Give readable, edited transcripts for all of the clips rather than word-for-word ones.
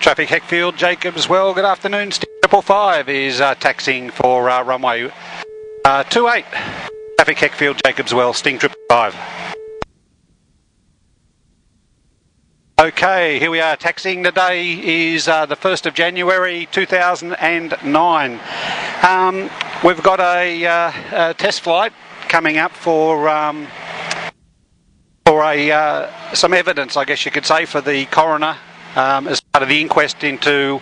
Traffic Heckfield, Jacobs, well, good afternoon. Sting 555 is taxiing for runway 28. Traffic Heckfield, Jacobs, well, Sting 555. Okay, here we are taxiing. Today is the 1st of January 2009. We've got a test flight coming up for some evidence, I guess you could say, for the coroner as part of the inquest into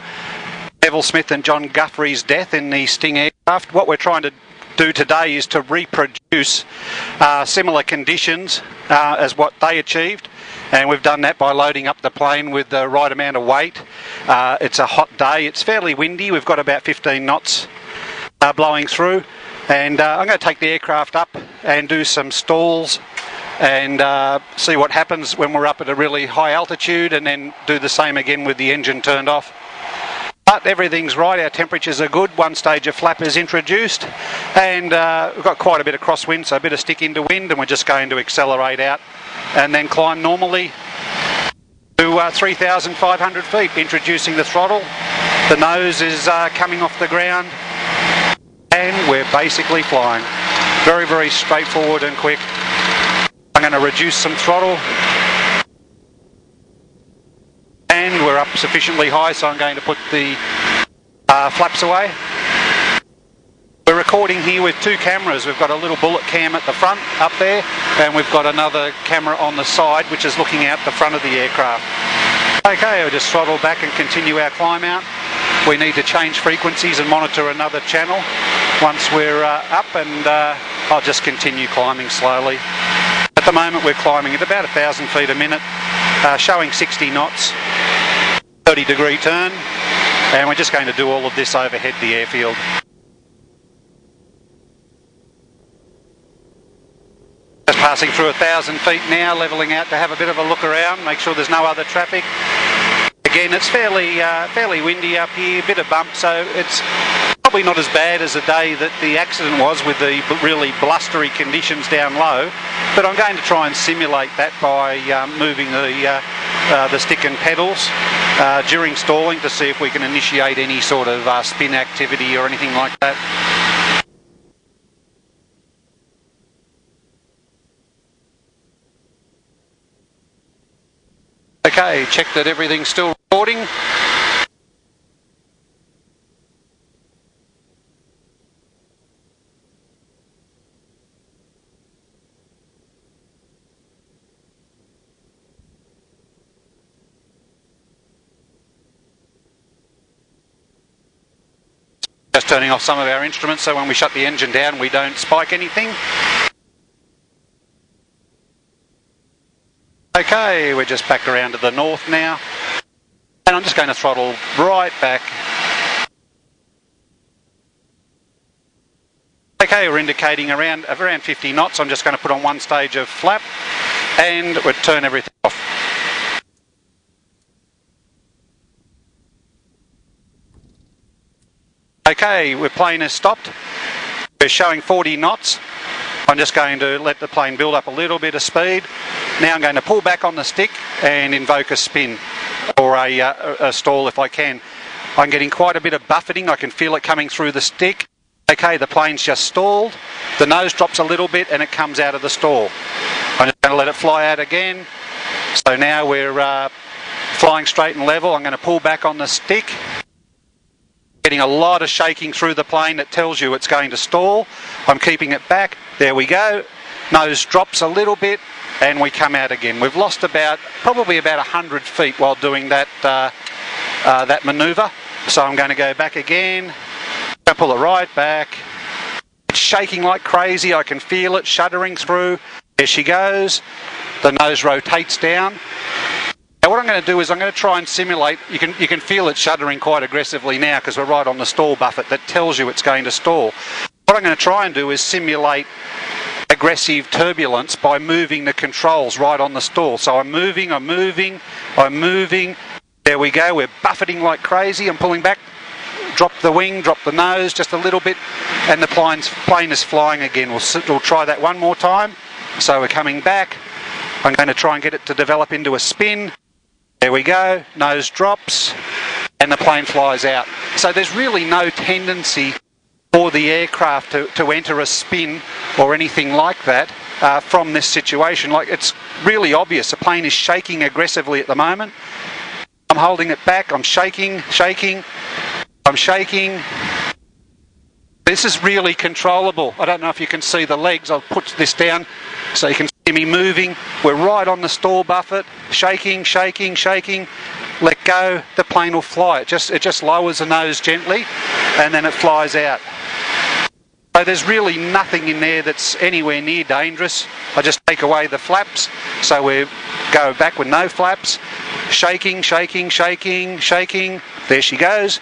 Neville Smith and John Guthrie's death in the Sting aircraft. What we're trying to do today is to reproduce similar conditions as what they achieved, and we've done that by loading up the plane with the right amount of weight. It's a hot day, it's fairly windy, we've got about 15 knots blowing through, and I'm going to take the aircraft up and do some stalls and see what happens when we're up at a really high altitude, and then do the same again with the engine turned off. But everything's right, our temperatures are good. One stage of flap is introduced, and we've got quite a bit of crosswind, so a bit of stick into wind, and we're just going to accelerate out and then climb normally to 3,500 feet, introducing the throttle. The nose is coming off the ground, and we're basically flying. Very, very straightforward and quick. I'm going to reduce some throttle, and we're up sufficiently high, so I'm going to put the flaps away. We're recording here with two cameras. We've got a little bullet cam at the front up there, and we've got another camera on the side which is looking out the front of the aircraft. Okay, we'll just throttle back and continue our climb out. We need to change frequencies and monitor another channel once we're up, and I'll just continue climbing slowly. At the moment we're climbing at about 1,000 feet a minute, showing 60 knots, 30-degree turn, and we're just going to do all of this overhead the airfield. Just passing through 1,000 feet now, levelling out to have a bit of a look around, make sure there's no other traffic. Again, it's fairly windy up here, a bit of bump, so it's probably not as bad as the day that the accident was with the really blustery conditions down low, but I'm going to try and simulate that by moving the stick and pedals during stalling to see if we can initiate any sort of spin activity or anything like that. Okay, check that everything's still recording. Just turning off some of our instruments so when we shut the engine down we don't spike anything. Okay, we're just back around to the north now, and I'm just going to throttle right back. Okay, we're indicating around 50 knots. I'm just going to put on one stage of flap, and we'll turn everything off. Okay, our plane has stopped. We're showing 40 knots. I'm just going to let the plane build up a little bit of speed. Now I'm going to pull back on the stick and invoke a spin or a stall if I can. I'm getting quite a bit of buffeting. I can feel it coming through the stick. Okay, the plane's just stalled. The nose drops a little bit and it comes out of the stall. I'm just going to let it fly out again. So now we're flying straight and level. I'm going to pull back on the stick. Getting a lot of shaking through the plane that tells you it's going to stall. I'm keeping it back. There we go. Nose drops a little bit and we come out again. We've lost probably about 100 feet while doing that manoeuvre. So I'm going to go back again. I pull it right back. It's shaking like crazy. I can feel it shuddering through. There she goes. The nose rotates down. Now what I'm going to do is I'm going to try and simulate, you can feel it shuddering quite aggressively now because we're right on the stall buffet that tells you it's going to stall. What I'm going to try and do is simulate aggressive turbulence by moving the controls right on the stall. So I'm moving. There we go, we're buffeting like crazy. I'm pulling back, drop the wing, drop the nose just a little bit, and the plane is flying again. We'll try that one more time. So we're coming back. I'm going to try and get it to develop into a spin. There we go, nose drops, and the plane flies out. So there's really no tendency for the aircraft to enter a spin or anything like that from this situation. Like, it's really obvious. The plane is shaking aggressively at the moment. I'm holding it back. I'm shaking. I'm shaking. This is really controllable. I don't know if you can see the legs. I'll put this down so you can see me moving. We're right on the stall buffet. Shaking. Let go. The plane will fly. It just lowers the nose gently, and then it flies out. So there's really nothing in there that's anywhere near dangerous. I just take away the flaps, so we go back with no flaps. Shaking. There she goes.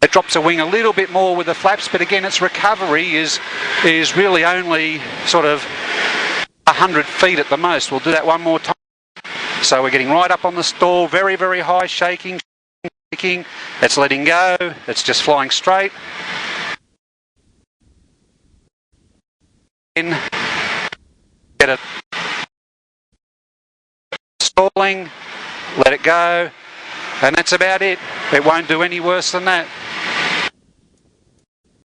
It drops a wing a little bit more with the flaps, but again, its recovery is really only sort of 100 feet at the most. We'll do that one more time. So we're getting right up on the stall, very, very high, shaking. It's letting go. It's just flying straight. Get it stalling, let it go, and that's about it. It won't do any worse than that.